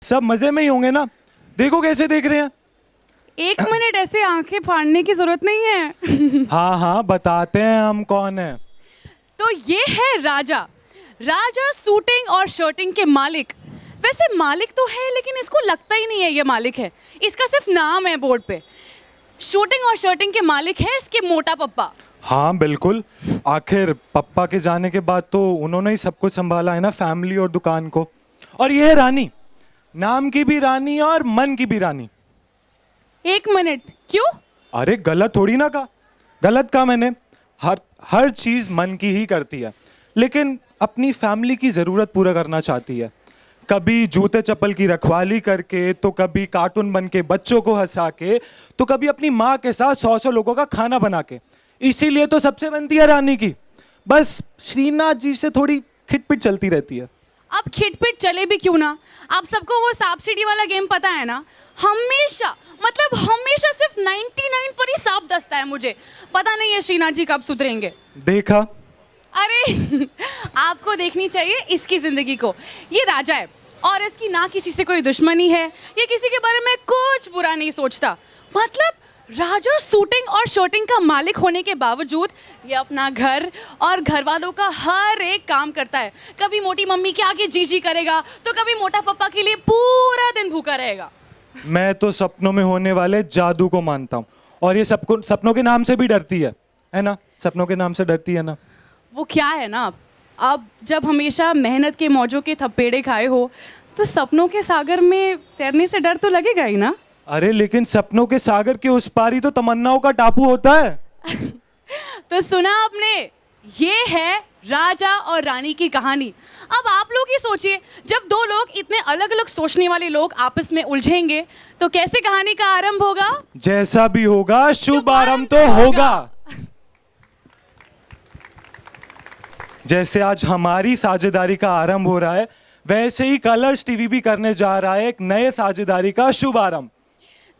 सब मजे में ही होंगे ना? देखो कैसे देख रहे हैं। एक मिनट, ऐसे आंखें फाड़ने की जरूरत नहीं है। हाँ हाँ, बताते हैं हम कौन है। तो ये है राजा। राजा सूटिंग और शर्टिंग के मालिक। वैसे मालिक तो है, लेकिन इसको लगता ही नहीं है ये मालिक है। इसका सिर्फ नाम है बोर्ड पे। शूटिंग और शर्टिंग के मालिक है इसके मोटा पप्पा। हाँ बिल्कुल, आखिर पप्पा के जाने के बाद तो उन्होंने ही सब कुछ संभाला है ना, फैमिली और दुकान को। और ये है रानी, नाम की भी रानी और मन की भी रानी। एक मिनट, क्यों? अरे गलत थोड़ी ना कहा, गलत कहा मैंने। हर चीज मन की ही करती है, लेकिन अपनी फैमिली की जरूरत पूरा करना चाहती है। कभी जूते चप्पल की रखवाली करके, तो कभी कार्टून बन के बच्चों को हंसा के, तो कभी अपनी माँ के साथ 100 लोगों का खाना बना के। इसीलिए तो सबसे बनती है रानी की। बस श्रीनाथ जी से थोड़ी खिटपिट चलती रहती है। अब खिटपिट चले भी क्यों ना, आप सबको वो सांप सीढ़ी वाला गेम पता है ना? हमेशा, मतलब हमेशा सिर्फ 99 पर ही सांप डसता है मुझे। पता नहीं है श्रीनाथ जी कब सुधरेंगे। देखा? अरे आपको देखनी चाहिए इसकी जिंदगी को। ये राजा है और इसकी ना किसी से कोई दुश्मनी है, ये किसी के बारे में कुछ बुरा नहीं सोचता। मतलब राजा सूटिंग और शर्टिंग का मालिक होने के बावजूद ये अपना घर और घर वालों का हर एक काम करता है। कभी मोटी मम्मी के आगे जी जी करेगा, तो कभी मोटा पापा के लिए पूरा दिन भूखा रहेगा। मैं तो सपनों में होने वाले जादू को मानता हूँ, और ये सबको सपनों के नाम से भी डरती है ना? सपनों के नाम से डरती है ना? वो क्या है ना, अब जब हमेशा मेहनत के मौजों के थपेड़े खाए हो, तो सपनों के सागर में तैरने से डर तो लगेगा ही ना। अरे लेकिन सपनों के सागर के उस पार ही तो तमन्नाओं का टापू होता है। तो सुना आपने, ये है राजा और रानी की कहानी। अब आप लोग ही सोचिए, जब दो लोग इतने अलग अलग सोचने वाले लोग आपस में उलझेंगे, तो कैसे कहानी का आरंभ होगा? जैसा भी होगा, शुभ आरंभ तो होगा। जैसे आज हमारी साझेदारी का आरंभ हो रहा है, वैसे ही कलर्स टीवी भी करने जा रहा है एक नए साझेदारी का शुभ आरंभ।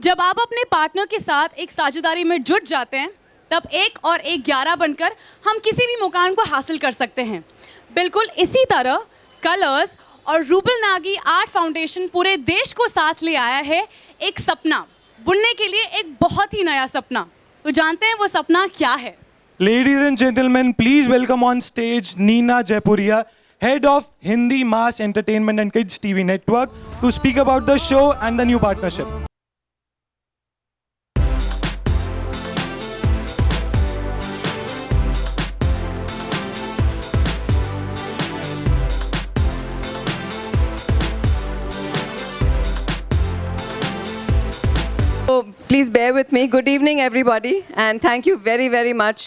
जब आप अपने पार्टनर के साथ एक साझेदारी में जुट जाते हैं, तब 1 और 1 11 बनकर हम किसी भी मुकाम को हासिल कर सकते हैं। बिल्कुल इसी तरह कलर्स और रूबल नागी आर्ट फाउंडेशन पूरे देश को साथ ले आया है एक सपना बुनने के लिए, एक बहुत ही नया सपना। तो जानते हैं वो सपना क्या है? Ladies and gentlemen, please welcome on stage Neena Jaipuria, head of Hindi Mass Entertainment and Kids TV Network, to speak about the show and the new partnership. So please bear with me. Good evening, everybody, and thank you very, very much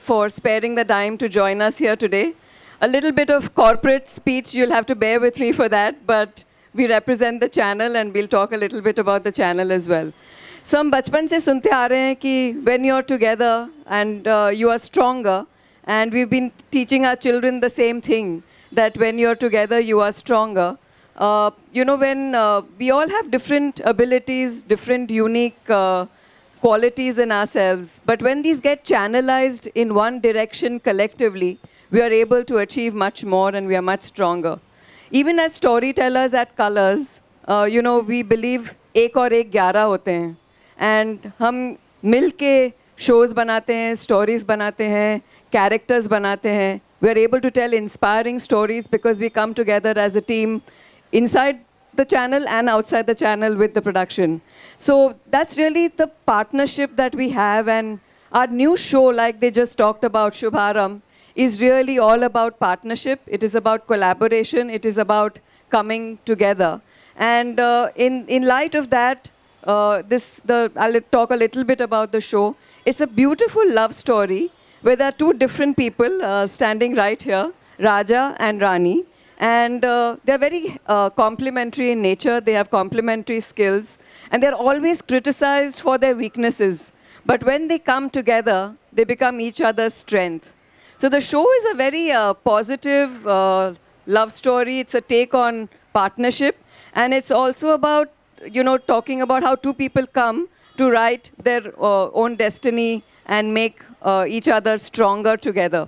for sparing the time to join us here today. A little bit of corporate speech, you'll have to bear with me for that, but we represent the channel and we'll talk a little bit about the channel as well. So हम बचपन से सुनते आ रहे हैं कि when you're together and you are stronger, and we've been teaching our children the same thing, that when you're together, you are stronger. You know, when we all have different abilities, different unique qualities in ourselves, but when these get channelized in one direction collectively, we are able to achieve much more and we are much stronger. Even as storytellers at Colors, you know, we believe 1 और 1 11 होते हैं, and हम मिल के shows बनाते हैं, stories बनाते हैं, characters बनाते हैं. We are able to tell inspiring stories because we come together as a team inside the channel and outside the channel with the production. So that's really the partnership that we have, and our new show, like they just talked about, Shubharam, is really all about partnership. It is about collaboration. It is about coming together. And in light of that, I'll talk a little bit about the show. It's a beautiful love story where there are two different people standing right here, Raja and Rani. And they're very complementary in nature. They have complementary skills. And they're always criticized for their weaknesses. But when they come together, they become each other's strength. So the show is a very positive love story. It's a take on partnership. And it's also about, you know, talking about how two people come to write their own destiny and make each other stronger together.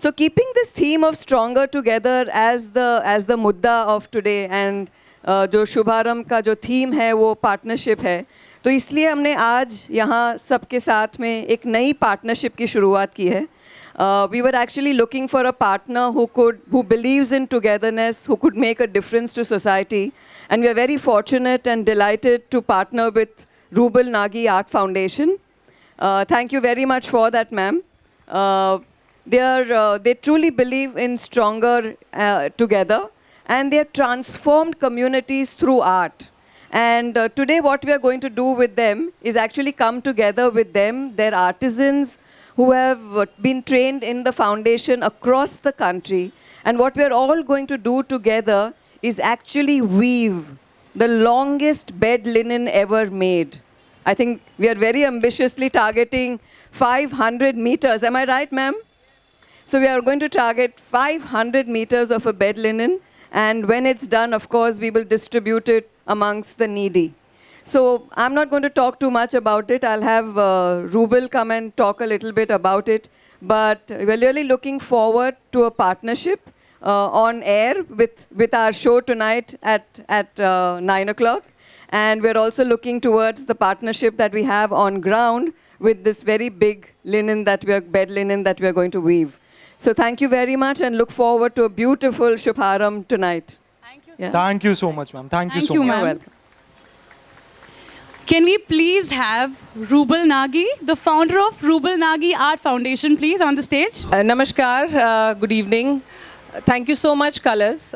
So keeping this theme of stronger together as the mudda of today, and जो शुभारंभ का जो theme है वो partnership है, तो इसलिए हमने आज यहाँ सबके साथ में एक नई पार्टनरशिप की शुरुआत की है. We were actually looking for a partner who believes in togetherness, who could make a difference to society, and we are very fortunate and delighted to partner with Rubal Nagi Art Foundation. Thank you very much for that, ma'am. They truly believe in stronger together, and they have transformed communities through art. And today what we are going to do with them is actually come together with them, their artisans who have been trained in the foundation across the country. And what we are all going to do together is actually weave the longest bed linen ever made. I think we are very ambitiously targeting 500 meters. Am I right, ma'am? So we are going to target 500 meters of a bed linen. And when it's done, of course, we will distribute it amongst the needy. So I'm not going to talk too much about it. I'll have Rubal come and talk a little bit about it. But we're really looking forward to a partnership on air with our show tonight at 9 o'clock. And we're also looking towards the partnership that we have on ground with this very big bed linen that we are going to weave. So thank you very much and look forward to a beautiful Shubharam tonight. Thank you. Yeah. Thank you so much, ma'am. Thank you Thank so you, much. ma'am. You're welcome. Can we please have Rubal Nagi, the founder of Rubal Nagi Art Foundation, please, on the stage? Namaskar, good evening. Thank you so much, Colors,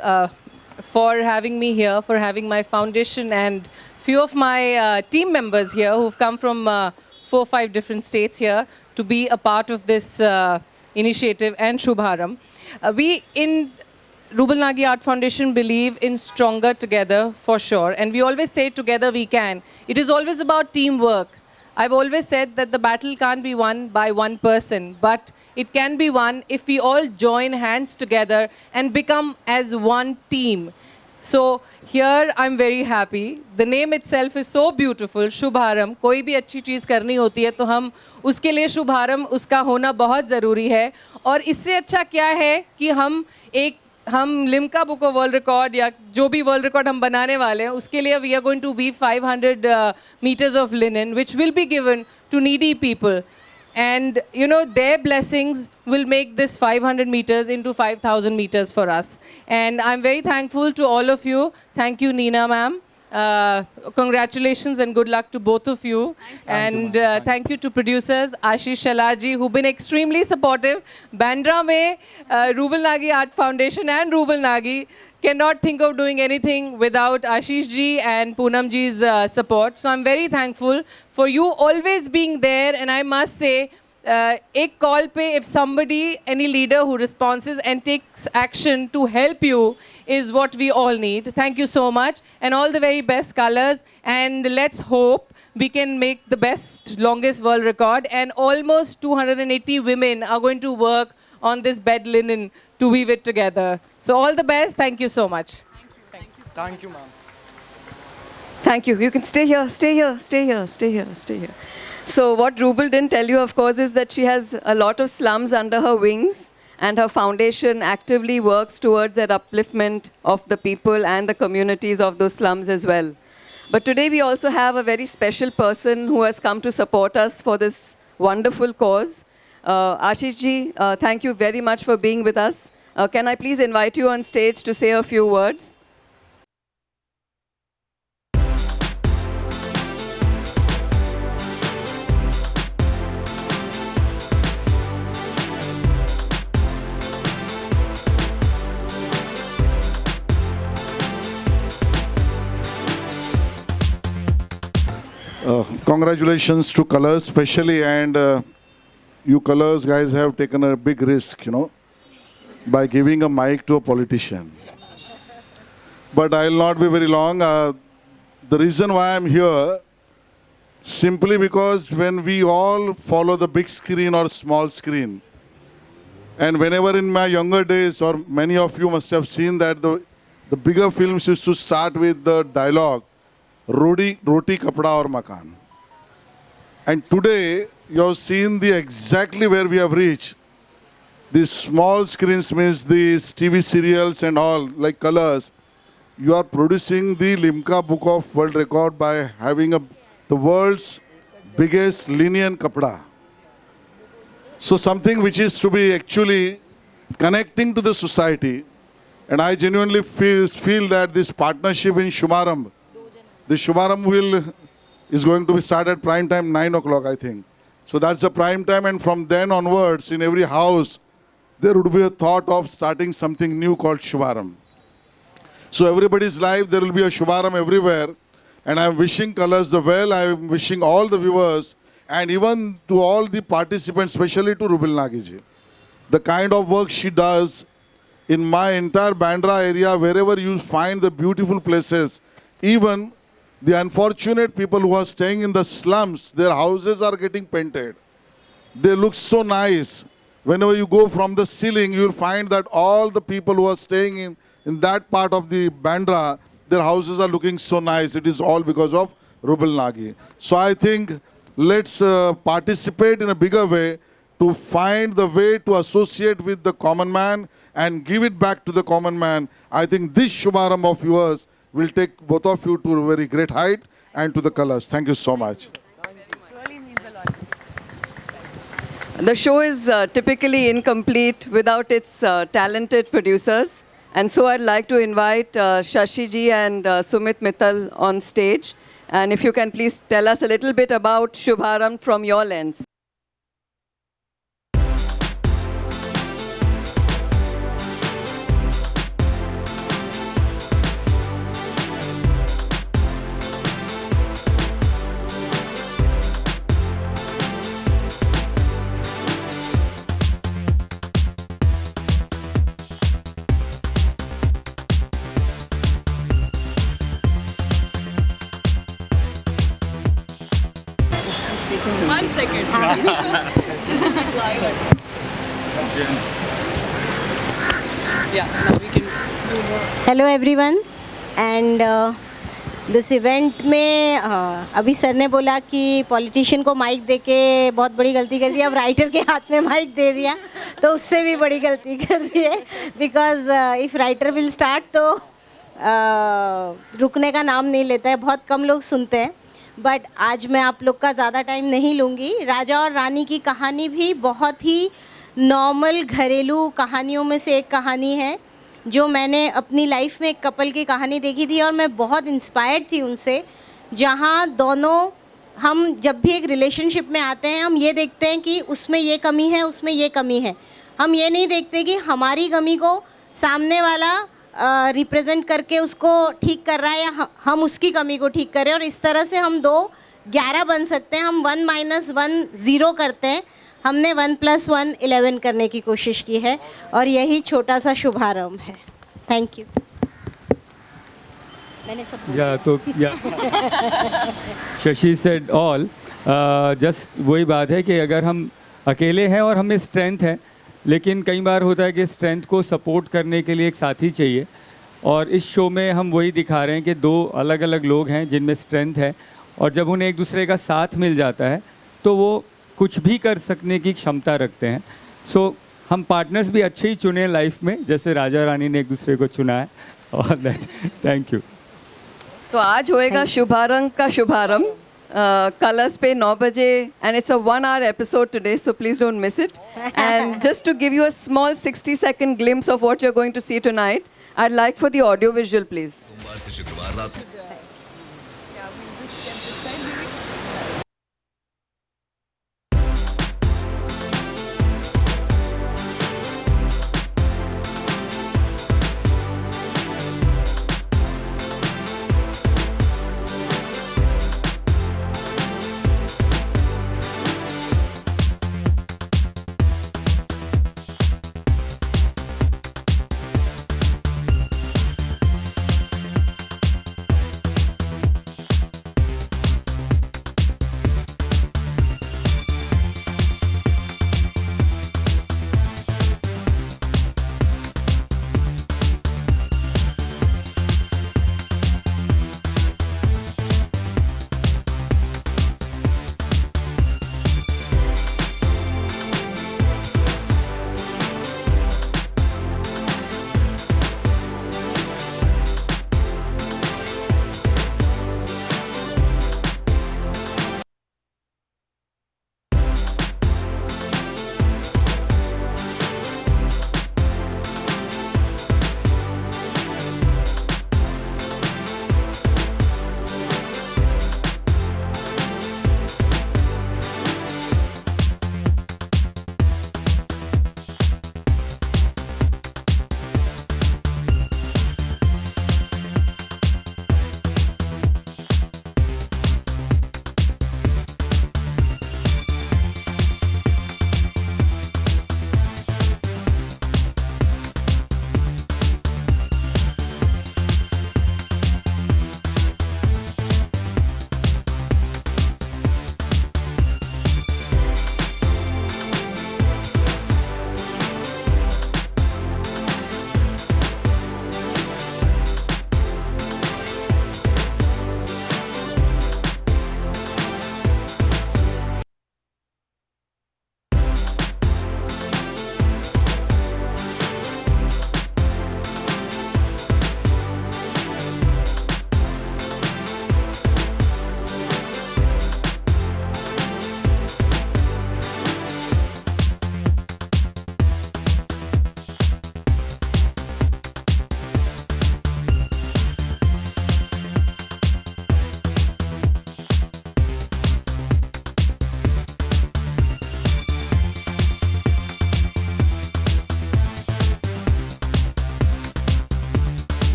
for having me here, for having my foundation and few of my team members here who've come from 4 or 5 different states here to be a part of this initiative and Shubharam. We in Rubal Nagi Art Foundation believe in stronger together for sure, and we always say together we can. It is always about teamwork. I've always said that the battle can't be won by one person, but it can be won if we all join hands together and become as one team. So here I'm very happy. The name itself is so beautiful, Shubharam. कोई भी अच्छी चीज़ करनी होती है तो हम उसके लिए शुभारंभ उसका होना बहुत ज़रूरी है. और इससे अच्छा क्या है कि हम Limca book of world record या जो भी वर्ल्ड रिकॉर्ड हम बनाने वाले हैं उसके लिए we are going to weave 500 meters of linen which will be given to needy people. And you know, their blessings will make this 500 meters into 5,000 meters for us. And I'm very thankful to all of you. Thank you, Neena ma'am. Congratulations and good luck to both of you. Thank you to producers Ashish Shalarji who've been extremely supportive. Bandra mein Rubal Nagi Art Foundation and Rubal Nagi cannot think of doing anything without Ashish ji and Poonam ji's support. So I'm very thankful for you always being there. And I must say, एक call पे if somebody, any leader who responds and takes action to help you is what we all need. Thank you so much and all the very best, Colors, and let's hope we can make the best longest world record, and almost 280 women are going to work on this bed linen to weave it together. So all the best. Thank you so much. Thank you, ma'am. Thank you. You can stay here, stay here, stay here, stay here, stay here. So what Rubal didn't tell you, of course, is that she has a lot of slums under her wings, and her foundation actively works towards that upliftment of the people and the communities of those slums as well. But today we also have a very special person who has come to support us for this wonderful cause. Ashish ji, thank you very much for being with us. Can I please invite you on stage to say a few words? Congratulations to Colors especially, and you Colors guys have taken a big risk, you know, by giving a mic to a politician. But I'll not be very long. The reason why I'm here, simply because when we all follow the big screen or small screen, and whenever in my younger days, or many of you must have seen that the bigger films used to start with the dialogue, Roti Kapda or Makan. And today, you have seen the exactly where we have reached. These small screens means these TV serials and all, like Colors. you are producing the Limca Book of World Record by having the world's biggest linen kapda. So something which is to be actually connecting to the society. And I genuinely feel that this partnership in Shumaramb, the Shumaramb is going to be started prime time 9 o'clock, I think. So that's the prime time, and from then onwards, in every house, there would be a thought of starting something new called Shumaramb. So everybody's life, there will be a Shumaramb everywhere. And I'm wishing Colors the well. I'm wishing all the viewers and even to all the participants, especially to Rubil Nagiji. The kind of work she does in my entire Bandra area, wherever you find the beautiful places, even the unfortunate people who are staying in the slums, their houses are getting painted. They look so nice. Whenever you go from the ceiling, you will find that all the people who are staying in that part of the Bandra, their houses are looking so nice. It is all because of Rubil Nagi. So I think let's participate in a bigger way to find the way to associate with the common man and give it back to the common man. I think this Shumaramb of yours will take both of you to a very great height and to the Colors. Thank you so much. The show is typically incomplete without its talented producers. And so I'd like to invite Shashi ji and Sumit Mittal on stage. And if you can please tell us a little bit about Shubharamb from your lens. One second. Yeah, now we can. Hello everyone and this event में अभी sir ने बोला कि politician को mic देके बहुत बड़ी गलती कर दी, अब राइटर के हाथ में माइक दे दिया तो उससे भी बड़ी गलती कर दी है, because if writer will start तो रुकने का नाम नहीं लेता है, बहुत कम लोग सुनते हैं. बट आज मैं आप लोग का ज़्यादा टाइम नहीं लूँगी. राजा और रानी की कहानी भी बहुत ही नॉर्मल घरेलू कहानियों में से एक कहानी है जो मैंने अपनी लाइफ में एक कपल की कहानी देखी थी और मैं बहुत इंस्पायर्ड थी उनसे, जहाँ दोनों हम जब भी एक रिलेशनशिप में आते हैं हम ये देखते हैं कि उसमें ये कमी है, उसमें ये कमी है. हम ये नहीं देखते कि हमारी कमी को सामने वाला रिप्रेजेंट करके उसको ठीक कर रहा है या हम उसकी कमी को ठीक कर रहे हैं, और इस तरह से हम 2 11 बन सकते हैं. हम 1 - 1 0 करते हैं, हमने 1 + 1 11 करने की कोशिश की है और यही छोटा सा शुभारंभ है. Thank you. मैंने सब शशि सेड ऑल. जस्ट वही बात है कि अगर हम अकेले हैं और हमें स्ट्रेंथ है, लेकिन कई बार होता है कि स्ट्रेंथ को सपोर्ट करने के लिए एक साथी चाहिए, और इस शो में हम वही दिखा रहे हैं कि 2 अलग अलग लोग हैं जिनमें स्ट्रेंथ है, और जब उन्हें एक दूसरे का साथ मिल जाता है तो वो कुछ भी कर सकने की क्षमता रखते हैं. सो हम पार्टनर्स भी अच्छे ही चुने लाइफ में, जैसे राजा रानी ने एक दूसरे को चुना है. और दैट थैंक यू. तो आज होएगा शुभारंभ का शुभारंभ Colors पे 9 बजे, and it's a 1-hour episode today, so please don't miss it. And just to give you a small 60-second glimpse of what you're going to see tonight, I'd like for the audio visual, please. सोमवार से शुक्रवार रात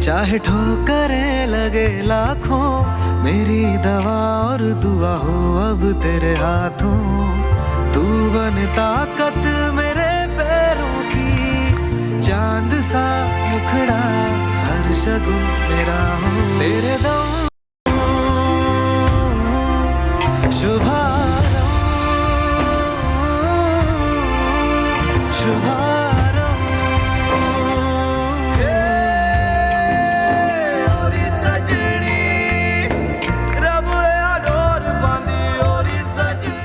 चाहे ठोकरें लगे लाखों, मेरी दवा और दुआ हो अब तेरे हाथों। तू बन ताकत मेरे पैरों की, चांद सा मुखड़ा हर शगुन मेरा हो। तेरे दम शुभारंभ शुभारंभ ओरी सजनी रब अडोर पांदी ओरी सजनी।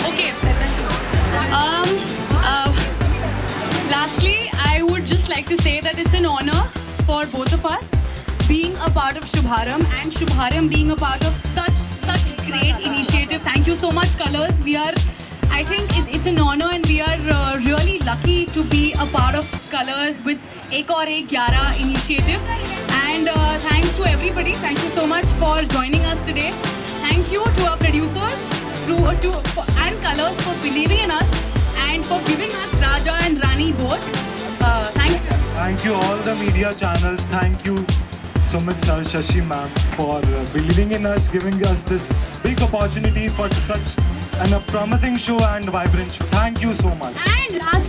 Okay. Lastly, I would just like to say that it's an honor for both of us being a part of Shubharam and Shubharam being a part of such great initiative. Thank you so much, Colors. I think it's an honor and we are really lucky to be a part of Colors with Ek Aur Ek 11 initiative. And thanks to everybody. Thank you so much for joining us today. Thank you to our producers and Colors for believing in us and for giving us Raja and Rani both. Thank you. Thank you all the media channels. Thank you Sumit sir, Shashi ma'am for believing in us, giving us this big opportunity for such a promising show and vibrant show. Thank you so much. And last